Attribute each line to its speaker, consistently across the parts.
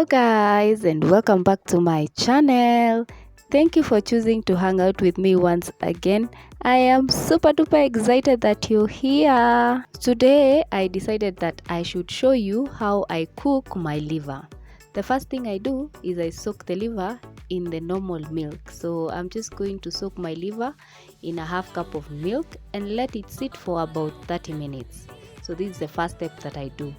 Speaker 1: guys, and welcome back to my channel. Thank you for choosing to hang out with me once again. I am super duper excited that you're here. Today I decided that I should show you how I cook my liver. The first thing I do is I soak the liver in the normal milk. So I'm just going to soak my liver in a half cup of milk and let it sit for about 30 minutes. So this is the first step that I do.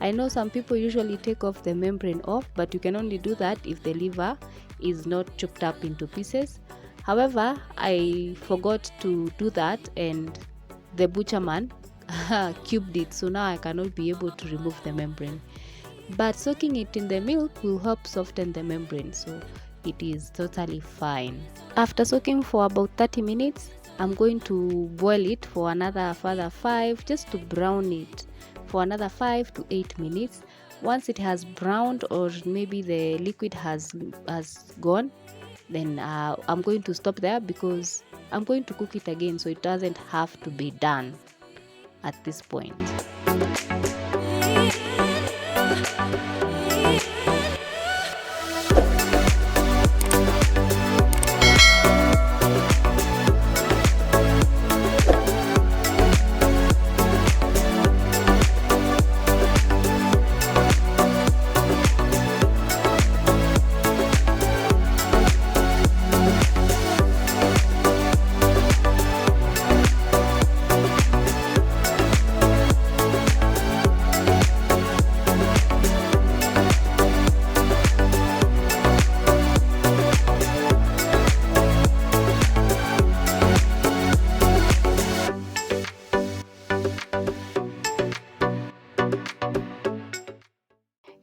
Speaker 1: I know some people usually take off the membrane off, but you can only do that if the liver is not chopped up into pieces. However, I forgot to do that and the butcherman cubed it, so now I cannot be able to remove the membrane. But soaking it in the milk will help soften the membrane, so it is totally fine. After soaking for about 30 minutes, I'm going to boil it for another further 5 just to brown it for another 5 to 8 minutes. Once it has browned or maybe the liquid has gone, then I'm going to stop there because I'm going to cook it again, so it doesn't have to be done at this point.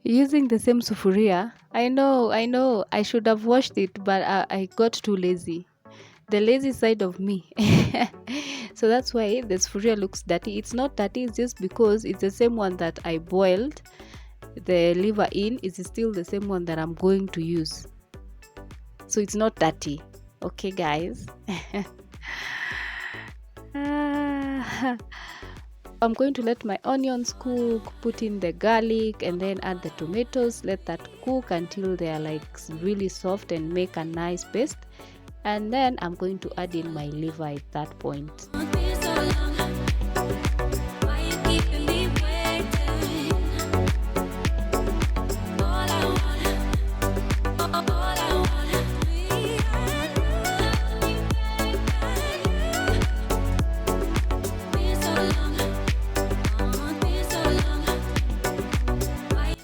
Speaker 1: Using the same sufuria, I know I should have washed it, but I got too lazy. The lazy side of me. So that's why the sufuria looks dirty. It's not dirty, it's just because it's the same one that I boiled the liver in. It's still the same one that I'm going to use, so it's not dirty. Okay guys. I'm going to let my onions cook, put in the garlic, and then add the tomatoes. Let that cook until they are like really soft and make a nice paste. And then I'm going to add in my liver at that point.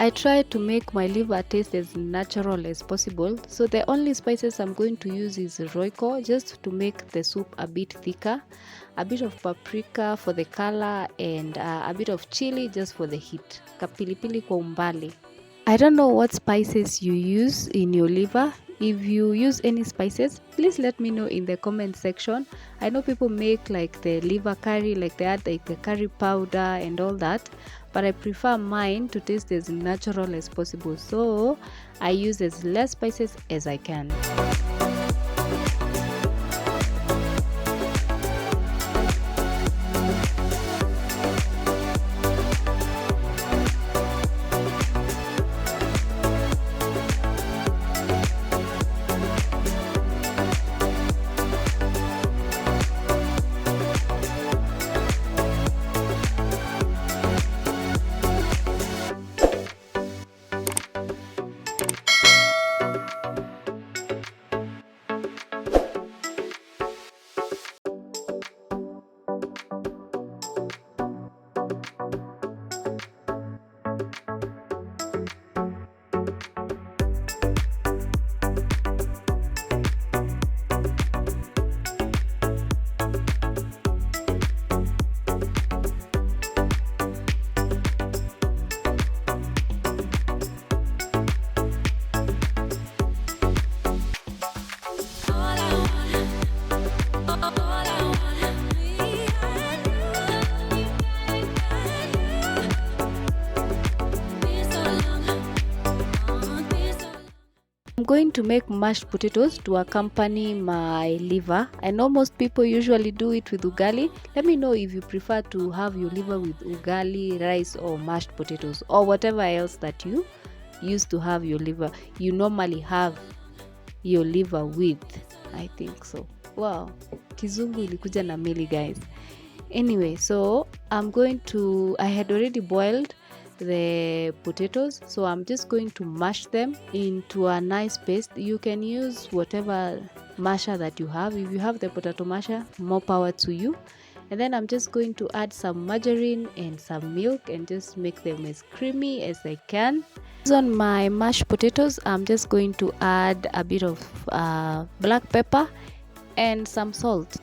Speaker 1: I try to make my liver taste as natural as possible, so the only spices I'm going to use is royco, just to make the soup a bit thicker, a bit of paprika for the color, and a bit of chili just for the heat. Kapilipili kwa umbali. I don't know what spices you use in your liver. If you use any spices, please let me know in the comment section. I know people make like the liver curry, like they add like the curry powder and all that, but I prefer mine to taste as natural as possible, so I use as less spices as I can. I'm going to make mashed potatoes to accompany my liver. I know most people usually do it with ugali. Let me know if you prefer to have your liver with ugali, rice, or mashed potatoes, or whatever else that you used to have your liver, you normally have your liver with. I think so. Wow, kizungu ilikuja na meli guys. Anyway, so I had already boiled the potatoes, so I'm just going to mash them into a nice paste. You can use whatever masher that you have. If you have the potato masher, more power to you. And then I'm just going to add some margarine and some milk and just make them as creamy as I can. On my mashed potatoes, I'm just going to add a bit of black pepper and some salt.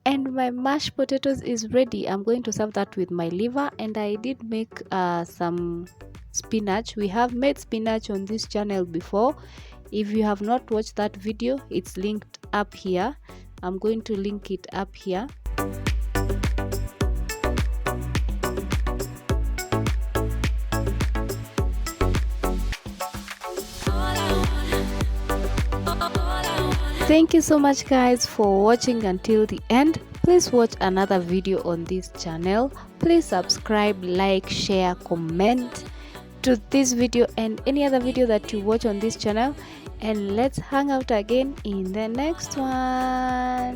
Speaker 1: And my mashed potatoes is ready. I'm going to serve that with my liver, and I did make some spinach. We have made spinach on this channel before. If you have not watched that video, it's linked up here. I'm going to link it up here. Thank you so much guys for watching until the end. Please watch another video on this channel. Please subscribe, like, share, comment to this video and any other video that you watch on this channel, and let's hang out again in the next one.